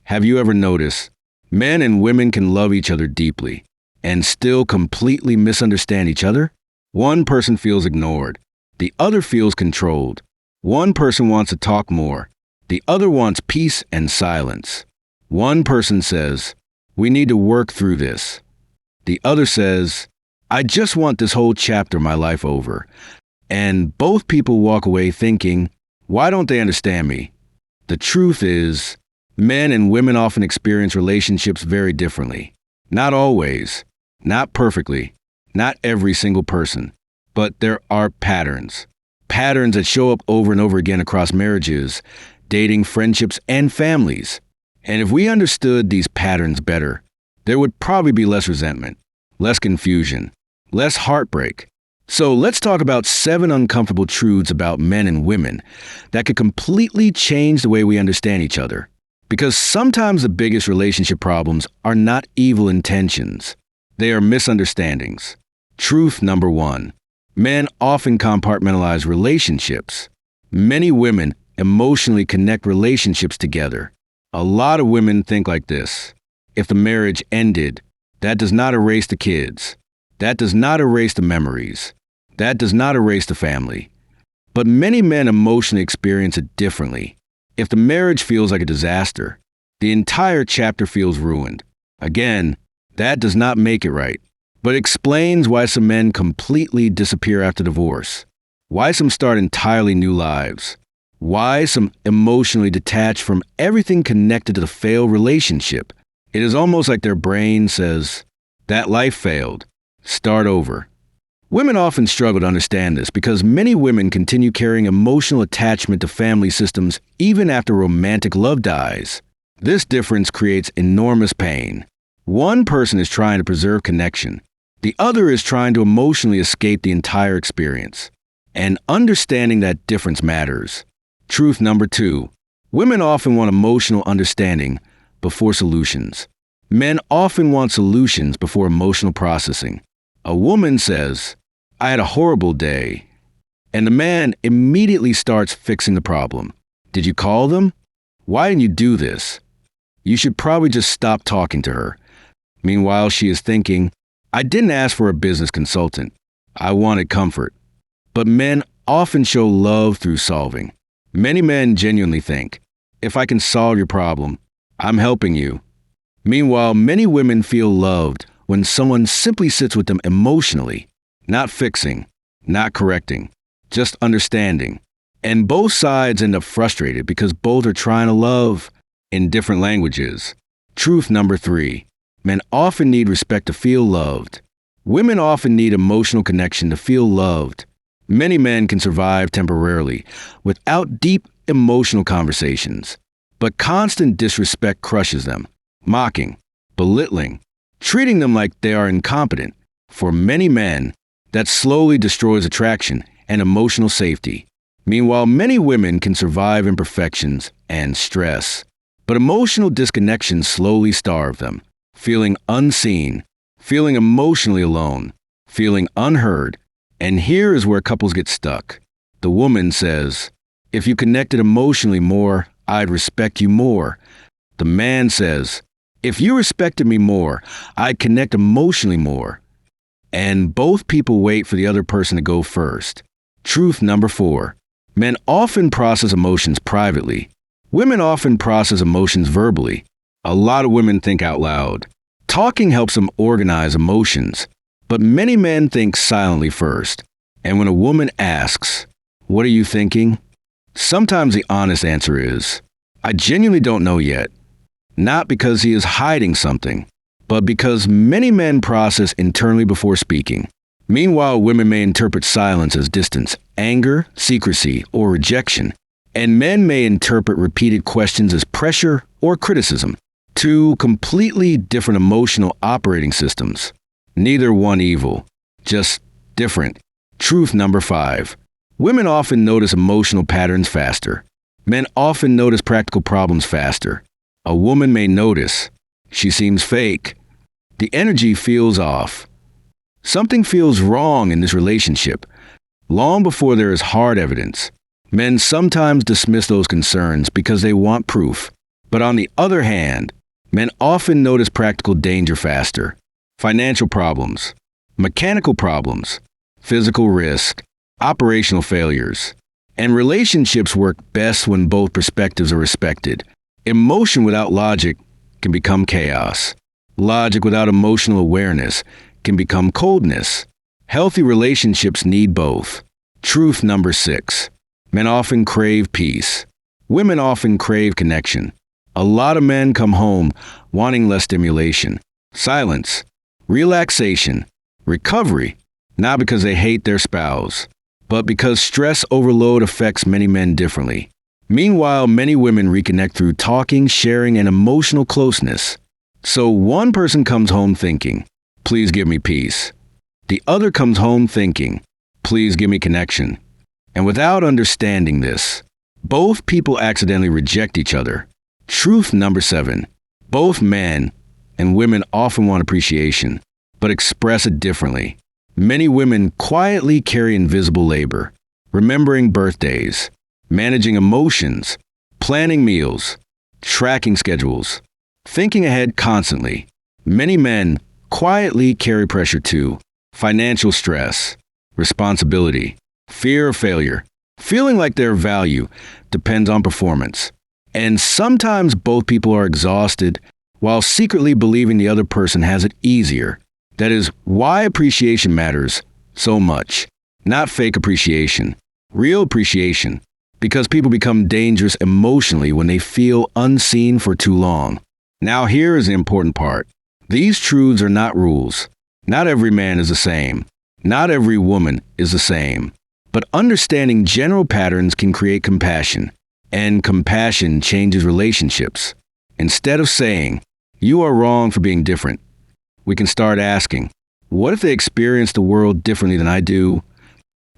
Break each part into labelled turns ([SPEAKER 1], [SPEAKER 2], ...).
[SPEAKER 1] Have you ever noticed men and women can love each other deeply and still completely misunderstand each other? One person feels ignored. The other feels controlled. One person wants to talk more. The other wants peace and silence. One person says, "We need to work through this." The other says, "I just want this whole chapter of my life over." And both people walk away thinking, why don't they understand me? The truth is, men and women often experience relationships very differently. Not always, not perfectly, not every single person, but there are patterns. Patterns that show up over and over again across marriages, dating, friendships, and families. And if we understood these patterns better, there would probably be less resentment, less confusion, less heartbreak. So let's talk about 7 uncomfortable truths about men and women that could completely change the way we understand each other. Because sometimes the biggest relationship problems are not evil intentions. They are misunderstandings. Truth number 1. Men often compartmentalize relationships. Many women emotionally connect relationships together. A lot of women think like this. If the marriage ended, that does not erase the kids. That does not erase the memories. That does not erase the family. But many men emotionally experience it differently. If the marriage feels like a disaster, the entire chapter feels ruined. Again, that does not make it right, but explains why some men completely disappear after divorce, why some start entirely new lives, why some emotionally detach from everything connected to the failed relationship. It is almost like their brain says, "That life failed. Start over." Women often struggle to understand this because many women continue carrying emotional attachment to family systems even after romantic love dies. This difference creates enormous pain. One person is trying to preserve connection. The other is trying to emotionally escape the entire experience. And understanding that difference matters. Truth number 2. Women often want emotional understanding before solutions. Men often want solutions before emotional processing. A woman says, "I had a horrible day," and the man immediately starts fixing the problem. "Did you call them? Why didn't you do this? You should probably just stop talking to her." Meanwhile, she is thinking, "I didn't ask for a business consultant. I wanted comfort." But men often show love through solving. Many men genuinely think, "If I can solve your problem, I'm helping you." Meanwhile, many women feel loved when someone simply sits with them emotionally, not fixing, not correcting, just understanding. And both sides end up frustrated because both are trying to love in different languages. Truth number 3. Men often need respect to feel loved. Women often need emotional connection to feel loved. Many men can survive temporarily without deep emotional conversations, but constant disrespect crushes them, mocking, belittling, treating them like they are incompetent. For many men, that slowly destroys attraction and emotional safety. Meanwhile, many women can survive imperfections and stress, but emotional disconnection slowly starve them, feeling unseen, feeling emotionally alone, feeling unheard. And here is where couples get stuck. The woman says, "If you connected emotionally more, I'd respect you more." The man says, "If you respected me more, I'd connect emotionally more." And both people wait for the other person to go first. Truth number 4. Men often process emotions privately. Women often process emotions verbally. A lot of women think out loud. Talking helps them organize emotions. But many men think silently first. And when a woman asks, "What are you thinking?" sometimes the honest answer is, "I genuinely don't know yet." Not because he is hiding something, but because many men process internally before speaking. Meanwhile, women may interpret silence as distance, anger, secrecy, or rejection, and men may interpret repeated questions as pressure or criticism. 2 completely different emotional operating systems. Neither one evil, just different. Truth number 5. Women often notice emotional patterns faster. Men often notice practical problems faster. A woman may notice, "She seems fake. The energy feels off. Something feels wrong in this relationship," long before there is hard evidence. Men sometimes dismiss those concerns because they want proof. But on the other hand, men often notice practical danger faster. Financial problems, mechanical problems, physical risk, operational failures. And relationships work best when both perspectives are respected. Emotion without logic can become chaos. Logic without emotional awareness can become coldness. Healthy relationships need both. Truth number 6. Men often crave peace. Women often crave connection. A lot of men come home wanting less stimulation, silence, relaxation, recovery, not because they hate their spouse, but because stress overload affects many men differently. Meanwhile, many women reconnect through talking, sharing, and emotional closeness. So one person comes home thinking, please give me peace. The other comes home thinking, please give me connection. And without understanding this, both people accidentally reject each other. Truth number 7. Both men and women often want appreciation, but express it differently. Many women quietly carry invisible labor, remembering birthdays, managing emotions, planning meals, tracking schedules, thinking ahead constantly. Many men quietly carry pressure too, financial stress, responsibility, fear of failure, feeling like their value depends on performance. And sometimes both people are exhausted while secretly believing the other person has it easier. That is why appreciation matters so much. Not fake appreciation, real appreciation, because people become dangerous emotionally when they feel unseen for too long. Now here is the important part. These truths are not rules. Not every man is the same. Not every woman is the same. But understanding general patterns can create compassion, and compassion changes relationships. Instead of saying, you are wrong for being different, we can start asking, what if they experience the world differently than I do?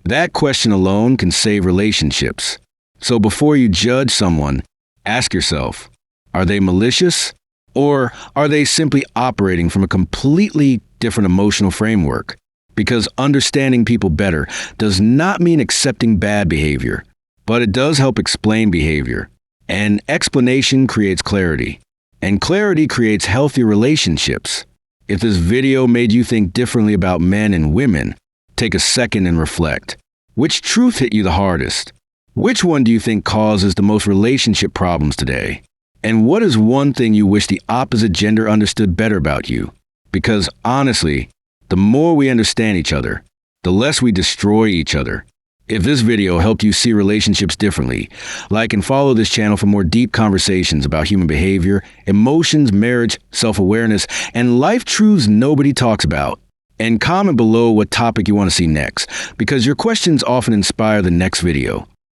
[SPEAKER 1] That question alone can save relationships. So before you judge someone, ask yourself, are they malicious? Or are they simply operating from a completely different emotional framework? Because understanding people better does not mean accepting bad behavior, but it does help explain behavior. And explanation creates clarity. And clarity creates healthy relationships. If this video made you think differently about men and women, take a second and reflect. Which truth hit you the hardest? Which one do you think causes the most relationship problems today? And what is one thing you wish the opposite gender understood better about you? Because honestly, the more we understand each other, the less we destroy each other. If this video helped you see relationships differently, like and follow this channel for more deep conversations about human behavior, emotions, marriage, self-awareness, and life truths nobody talks about. And comment below what topic you want to see next, because your questions often inspire the next video.